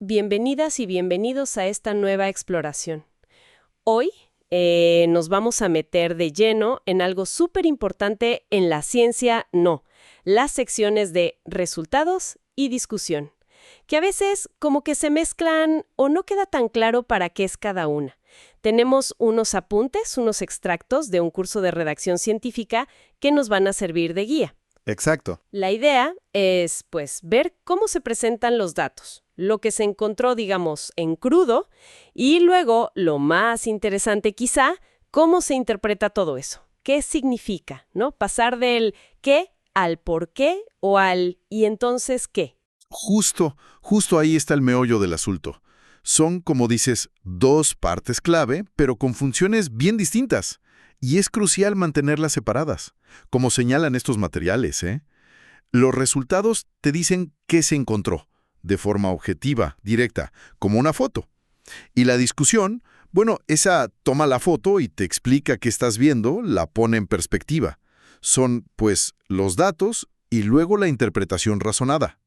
Bienvenidas y bienvenidos a esta nueva exploración. Hoy nos vamos a meter de lleno en algo súper importante en la ciencia, las secciones de resultados y discusión, que a veces como que se mezclan o no queda tan claro para qué es cada una. Tenemos unos apuntes, unos extractos de un curso de redacción científica que nos van a servir de guía. Exacto. La idea es, ver cómo se presentan los datos, lo que se encontró, digamos, en crudo, y luego, lo más interesante quizá, cómo se interpreta todo eso. ¿Qué significa, no? Pasar del qué al por qué o al ¿y entonces qué? Justo ahí está el meollo del asunto. Son, como dices, dos partes clave, pero con funciones bien distintas. Y es crucial mantenerlas separadas, como señalan estos materiales, ¿eh? Los resultados te dicen qué se encontró, de forma objetiva, directa, como una foto. Y la discusión, bueno, esa toma la foto y te explica qué estás viendo, la pone en perspectiva. Son, pues, los datos y luego la interpretación razonada.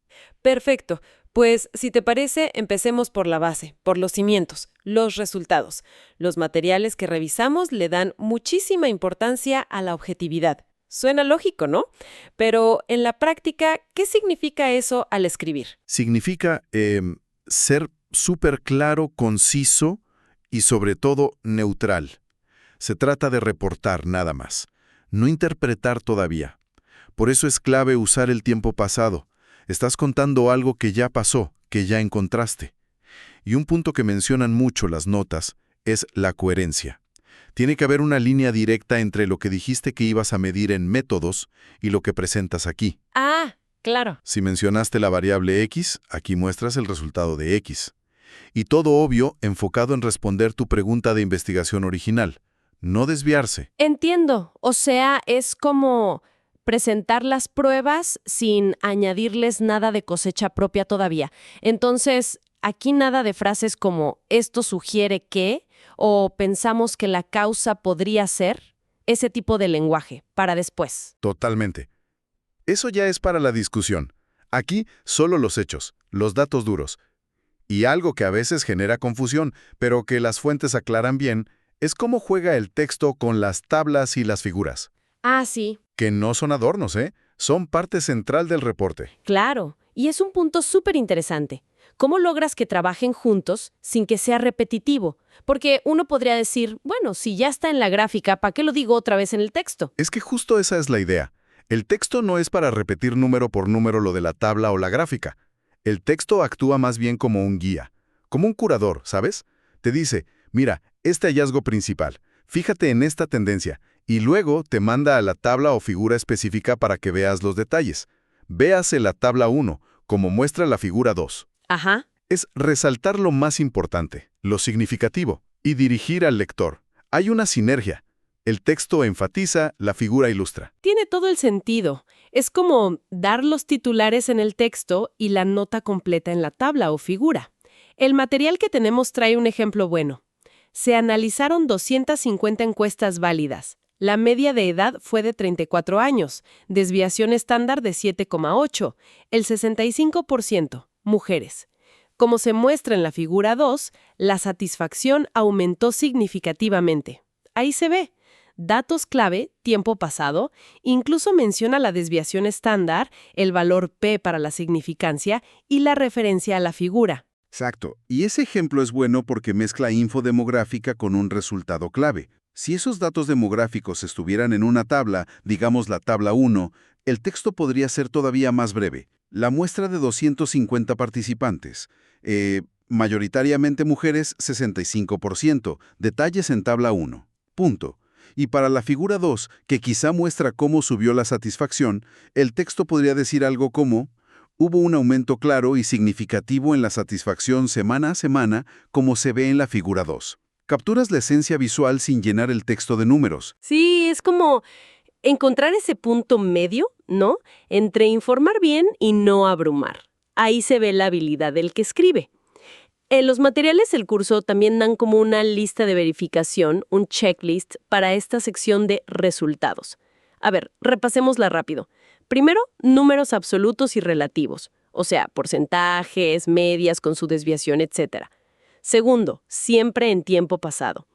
Perfecto. Pues, si te parece, empecemos por la base, por los cimientos, los resultados. Los materiales que revisamos le dan muchísima importancia a la objetividad. Suena lógico, ¿no? Pero en la práctica, ¿qué significa eso al escribir? Significa ser súper claro, conciso y sobre todo neutral. Se trata de reportar nada más, no interpretar todavía. Por eso es clave usar el tiempo pasado. Estás contando algo que ya pasó, que ya encontraste. Y un punto que mencionan mucho las notas es la coherencia. Tiene que haber una línea directa entre lo que dijiste que ibas a medir en métodos y lo que presentas aquí. Ah, claro. Si mencionaste la variable X, aquí muestras el resultado de X. Y todo obvio enfocado en responder tu pregunta de investigación original. No desviarse. Entiendo. O sea, es como presentar las pruebas sin añadirles nada de cosecha propia todavía. Entonces, aquí nada de frases como «esto sugiere que» o «pensamos que la causa podría ser», ese tipo de lenguaje, para después. Totalmente. Eso ya es para la discusión. Aquí solo los hechos, los datos duros. Y algo que a veces genera confusión, pero que las fuentes aclaran bien, es cómo juega el texto con las tablas y las figuras. Ah, sí. Que no son adornos, ¿eh? Son parte central del reporte. Claro, y es un punto súper interesante. ¿Cómo logras que trabajen juntos sin que sea repetitivo? Porque uno podría decir, bueno, si ya está en la gráfica, ¿para qué lo digo otra vez en el texto? Es que justo esa es la idea. El texto no es para repetir número por número lo de la tabla o la gráfica. El texto actúa más bien como un guía, como un curador, ¿sabes? Te dice, mira, este hallazgo principal, fíjate en esta tendencia, y luego te manda a la tabla o figura específica para que veas los detalles. Véase la tabla 1, como muestra la figura 2. Ajá. Es resaltar lo más importante, lo significativo, y dirigir al lector. Hay una sinergia. El texto enfatiza, la figura ilustra. Tiene todo el sentido. Es como dar los titulares en el texto y la nota completa en la tabla o figura. El material que tenemos trae un ejemplo bueno. Se analizaron 250 encuestas válidas. La media de edad fue de 34 años, desviación estándar de 7,8, el 65%, mujeres. Como se muestra en la figura 2, la satisfacción aumentó significativamente. Ahí se ve. Datos clave, tiempo pasado, incluso menciona la desviación estándar, el valor P para la significancia y la referencia a la figura. Exacto. Y ese ejemplo es bueno porque mezcla info demográfica con un resultado clave. Si esos datos demográficos estuvieran en una tabla, digamos la tabla 1, el texto podría ser todavía más breve. La muestra de 250 participantes. Mayoritariamente mujeres, 65%. Detalles en tabla 1. Punto. Y para la figura 2, que quizá muestra cómo subió la satisfacción, el texto podría decir algo como: hubo un aumento claro y significativo en la satisfacción semana a semana, como se ve en la figura 2. Capturas la esencia visual sin llenar el texto de números. Sí, es como encontrar ese punto medio, ¿no? Entre informar bien y no abrumar. Ahí se ve la habilidad del que escribe. En los materiales del curso también dan como una lista de verificación, un checklist para esta sección de resultados. A ver, repasémosla rápido. Primero, números absolutos y relativos. o sea, porcentajes, medias con su desviación, etc. Segundo, siempre en tiempo pasado.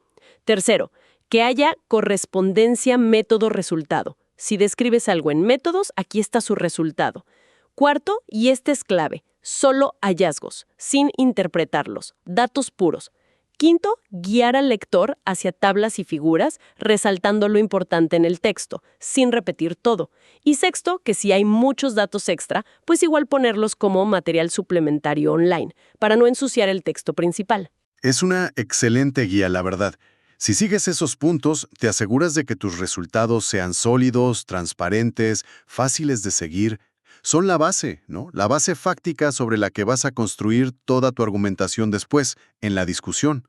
Tercero, que haya correspondencia método-resultado. Si describes algo en métodos, aquí está su resultado. Cuarto, y este es clave, solo hallazgos, sin interpretarlos, datos puros. Quinto, guiar al lector hacia tablas y figuras, resaltando lo importante en el texto, sin repetir todo. Y sexto, que si hay muchos datos extra, pues igual ponerlos como material suplementario online, para no ensuciar el texto principal. Es una excelente guía, la verdad. Si sigues esos puntos, te aseguras de que tus resultados sean sólidos, transparentes, fáciles de seguir. Son la base, ¿no? La base fáctica sobre la que vas a construir toda tu argumentación después, en la discusión.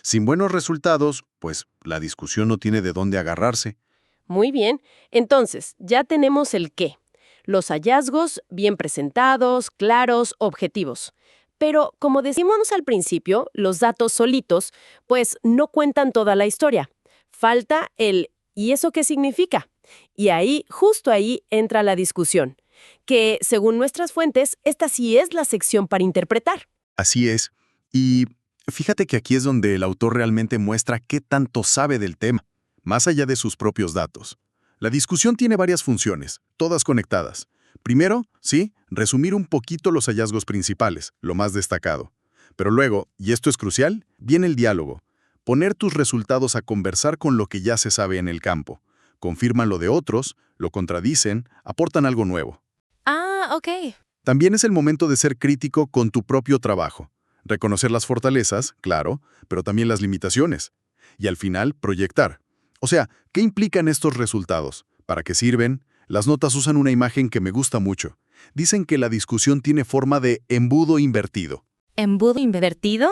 Sin buenos resultados, pues la discusión no tiene de dónde agarrarse. Muy bien, entonces ya tenemos el qué. Los hallazgos bien presentados, claros, objetivos. Pero, como decíamos al principio, los datos solitos, pues no cuentan toda la historia. Falta el ¿y eso qué significa? Y ahí, justo ahí, entra la discusión. Que, según nuestras fuentes, esta sí es la sección para interpretar. Así es. Y fíjate que aquí es donde el autor realmente muestra qué tanto sabe del tema, más allá de sus propios datos. La discusión tiene varias funciones, todas conectadas. Primero, sí, resumir un poquito los hallazgos principales, lo más destacado. Pero luego, y esto es crucial, viene el diálogo. Poner tus resultados a conversar con lo que ya se sabe en el campo. Confirman lo de otros, lo contradicen, aportan algo nuevo. Ah, ok. También es el momento de ser crítico con tu propio trabajo. Reconocer las fortalezas, claro, pero también las limitaciones. Y al final, proyectar. O sea, ¿qué implican estos resultados? ¿Para qué sirven? Las notas usan una imagen que me gusta mucho. Dicen que la discusión tiene forma de embudo invertido. ¿Embudo invertido?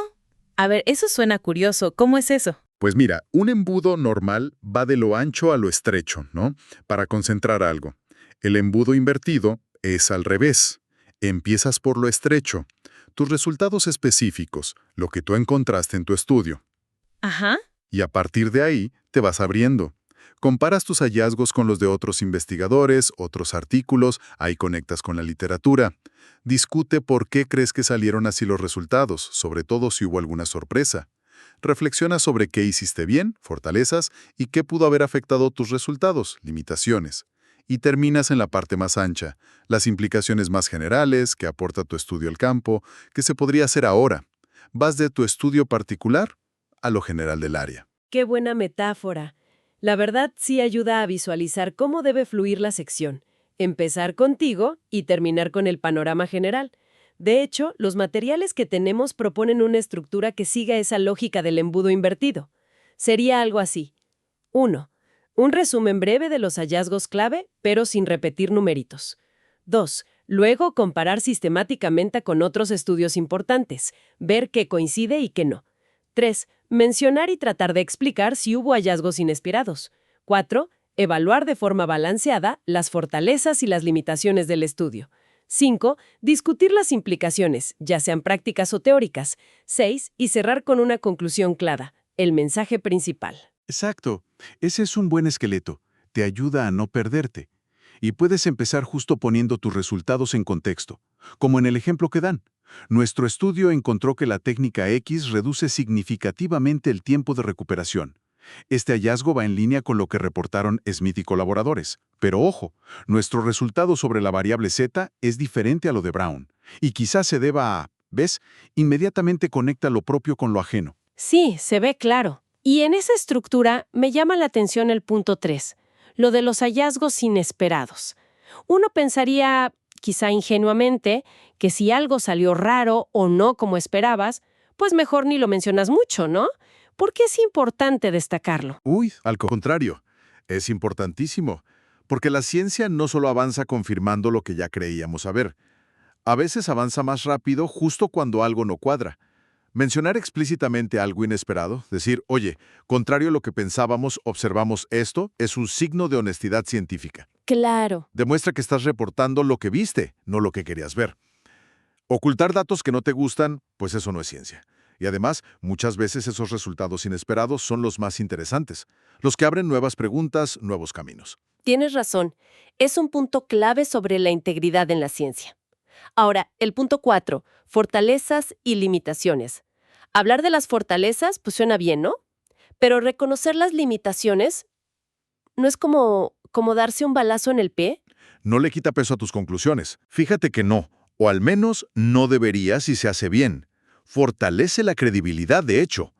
A ver, eso suena curioso. ¿Cómo es eso? Pues mira, un embudo normal va de lo ancho a lo estrecho, ¿no? Para concentrar algo. El embudo invertido es al revés. Empiezas por lo estrecho. Tus resultados específicos, lo que tú encontraste en tu estudio. Ajá. Y a partir de ahí te vas abriendo. Comparas tus hallazgos con los de otros investigadores, otros artículos, ahí conectas con la literatura. Discute por qué crees que salieron así los resultados, sobre todo si hubo alguna sorpresa. Reflexiona sobre qué hiciste bien, fortalezas, y qué pudo haber afectado tus resultados, limitaciones. Y terminas en la parte más ancha, las implicaciones más generales, que aporta tu estudio al campo, que se podría hacer ahora. Vas de tu estudio particular a lo general del área. Qué buena metáfora. La verdad sí ayuda a visualizar cómo debe fluir la sección. Empezar contigo y terminar con el panorama general. De hecho, los materiales que tenemos proponen una estructura que siga esa lógica del embudo invertido. Sería algo así. 1. Un resumen breve de los hallazgos clave, pero sin repetir numeritos. 2. Luego comparar sistemáticamente con otros estudios importantes, ver qué coincide y qué no. 3. Mencionar y tratar de explicar si hubo hallazgos inesperados. 4. Evaluar de forma balanceada las fortalezas y las limitaciones del estudio. 5. Discutir las implicaciones, ya sean prácticas o teóricas. 6. Y cerrar con una conclusión clara, el mensaje principal. Exacto. Ese es un buen esqueleto. Te ayuda a no perderte. Y puedes empezar justo poniendo tus resultados en contexto, como en el ejemplo que dan. Nuestro estudio encontró que la técnica X reduce significativamente el tiempo de recuperación. Este hallazgo va en línea con lo que reportaron Smith y colaboradores. Pero ojo, nuestro resultado sobre la variable Z es diferente a lo de Brown. Y quizás se deba a, ¿ves? Inmediatamente conecta lo propio con lo ajeno. Sí, se ve claro. Y en esa estructura me llama la atención el punto 3, lo de los hallazgos inesperados. Uno pensaría, quizá ingenuamente, que si algo salió raro o no como esperabas, pues mejor ni lo mencionas mucho, ¿no? ¿Por qué es importante destacarlo? Uy, al contrario, es importantísimo, porque la ciencia no solo avanza confirmando lo que ya creíamos saber. A veces avanza más rápido justo cuando algo no cuadra. Mencionar explícitamente algo inesperado, decir, oye, contrario a lo que pensábamos, observamos esto, es un signo de honestidad científica. Claro. Demuestra que estás reportando lo que viste, no lo que querías ver. Ocultar datos que no te gustan, pues eso no es ciencia. Y además, muchas veces esos resultados inesperados son los más interesantes, los que abren nuevas preguntas, nuevos caminos. Tienes razón. Es un punto clave sobre la integridad en la ciencia. Ahora, el punto 4, fortalezas y limitaciones. Hablar de las fortalezas, pues suena bien, ¿no? Pero reconocer las limitaciones, ¿no es como darse un balazo en el pie? No le quita peso a tus conclusiones. Fíjate que no, o al menos no debería si se hace bien. Fortalece la credibilidad, de hecho.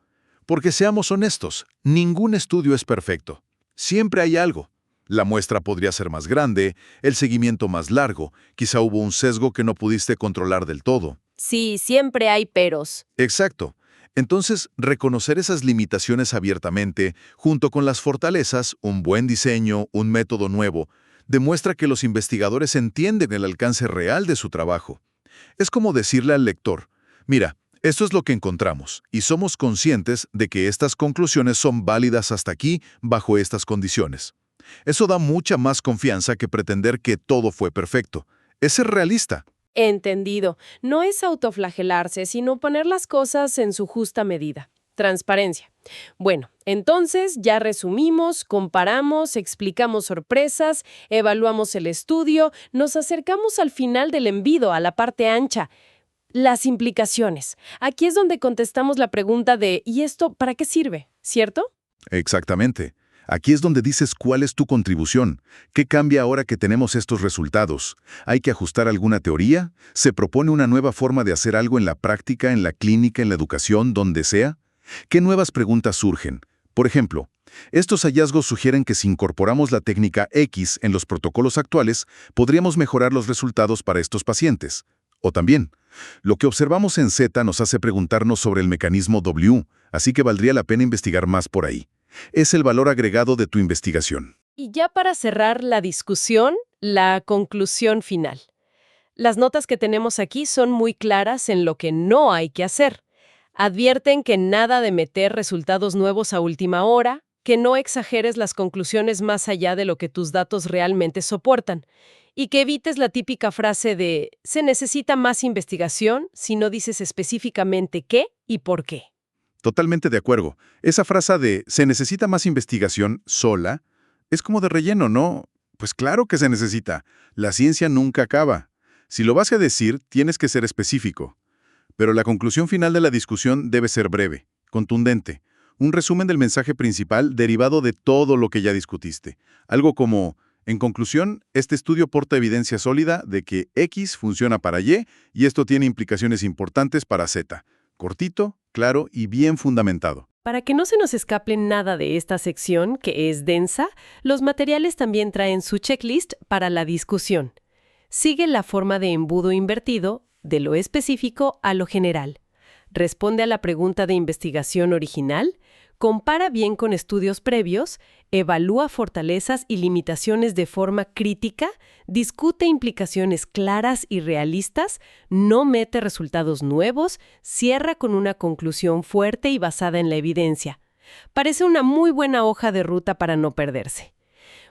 Porque seamos honestos, ningún estudio es perfecto. Siempre hay algo. La muestra podría ser más grande, el seguimiento más largo, quizá hubo un sesgo que no pudiste controlar del todo. Sí, siempre hay peros. Exacto. Entonces, reconocer esas limitaciones abiertamente, junto con las fortalezas, un buen diseño, un método nuevo, demuestra que los investigadores entienden el alcance real de su trabajo. Es como decirle al lector, mira, esto es lo que encontramos, y somos conscientes de que estas conclusiones son válidas hasta aquí, bajo estas condiciones. Eso da mucha más confianza que pretender que todo fue perfecto. Es ser realista. Entendido. No es autoflagelarse, sino poner las cosas en su justa medida. Transparencia. Bueno, entonces ya resumimos, comparamos, explicamos sorpresas, evaluamos el estudio, nos acercamos al final del envido, a la parte ancha. Las implicaciones. Aquí es donde contestamos la pregunta de ¿y esto para qué sirve? ¿Cierto? Exactamente. Aquí es donde dices cuál es tu contribución. ¿Qué cambia ahora que tenemos estos resultados? ¿Hay que ajustar alguna teoría? ¿Se propone una nueva forma de hacer algo en la práctica, en la clínica, en la educación, donde sea? ¿Qué nuevas preguntas surgen? Por ejemplo, estos hallazgos sugieren que si incorporamos la técnica X en los protocolos actuales, podríamos mejorar los resultados para estos pacientes. O también, lo que observamos en Z nos hace preguntarnos sobre el mecanismo W, así que valdría la pena investigar más por ahí. Es el valor agregado de tu investigación. Y ya para cerrar la discusión, la conclusión final. Las notas que tenemos aquí son muy claras en lo que no hay que hacer. Advierten que nada de meter resultados nuevos a última hora, que no exageres las conclusiones más allá de lo que tus datos realmente soportan, y que evites la típica frase de «se necesita más investigación» si no dices específicamente qué y por qué. Totalmente de acuerdo. Esa frase de «se necesita más investigación sola» es como de relleno, ¿no? Pues claro que se necesita. La ciencia nunca acaba. Si lo vas a decir, tienes que ser específico. Pero la conclusión final de la discusión debe ser breve, contundente. Un resumen del mensaje principal derivado de todo lo que ya discutiste. Algo como, en conclusión, este estudio aporta evidencia sólida de que X funciona para Y y esto tiene implicaciones importantes para Z. Cortito, claro y bien fundamentado. Para que no se nos escape nada de esta sección, que es densa, los materiales también traen su checklist para la discusión. Sigue la forma de embudo invertido, de lo específico a lo general. Responde a la pregunta de investigación original, compara bien con estudios previos, evalúa fortalezas y limitaciones de forma crítica, discute implicaciones claras y realistas, no mete resultados nuevos, cierra con una conclusión fuerte y basada en la evidencia. Parece una muy buena hoja de ruta para no perderse.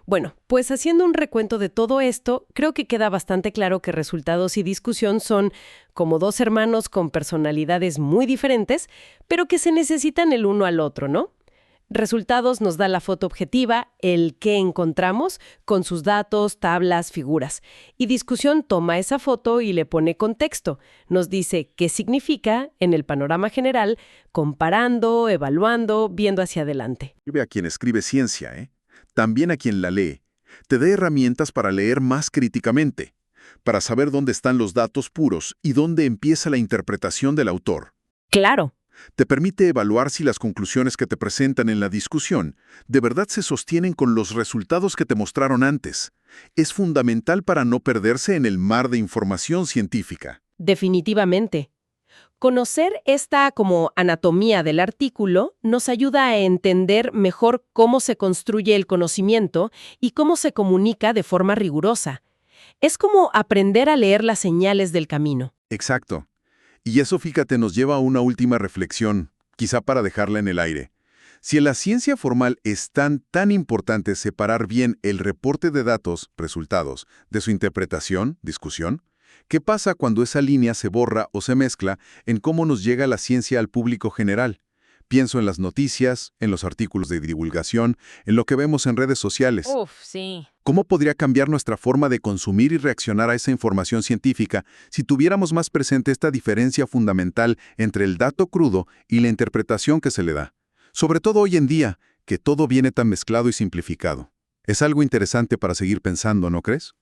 Bueno, pues haciendo un recuento de todo esto, creo que queda bastante claro que resultados y discusión son como dos hermanos con personalidades muy diferentes, pero que se necesitan el uno al otro, ¿no? Resultados nos da la foto objetiva, el qué encontramos, con sus datos, tablas, figuras. Y discusión toma esa foto y le pone contexto. Nos dice qué significa en el panorama general, comparando, evaluando, viendo hacia adelante. Sirve a quien escribe ciencia, ¿eh? También a quien la lee. Te da herramientas para leer más críticamente, para saber dónde están los datos puros y dónde empieza la interpretación del autor. Claro. Te permite evaluar si las conclusiones que te presentan en la discusión de verdad se sostienen con los resultados que te mostraron antes. Es fundamental para no perderse en el mar de información científica. Definitivamente. Conocer esta como anatomía del artículo nos ayuda a entender mejor cómo se construye el conocimiento y cómo se comunica de forma rigurosa. Es como aprender a leer las señales del camino. Exacto. Y eso, fíjate, nos lleva a una última reflexión, quizá para dejarla en el aire. Si en la ciencia formal es tan importante separar bien el reporte de datos, resultados, de su interpretación, discusión, ¿qué pasa cuando esa línea se borra o se mezcla en cómo nos llega la ciencia al público general? Pienso en las noticias, en los artículos de divulgación, en lo que vemos en redes sociales. Uf, sí. ¿Cómo podría cambiar nuestra forma de consumir y reaccionar a esa información científica si tuviéramos más presente esta diferencia fundamental entre el dato crudo y la interpretación que se le da? Sobre todo hoy en día, que todo viene tan mezclado y simplificado. Es algo interesante para seguir pensando, ¿no crees?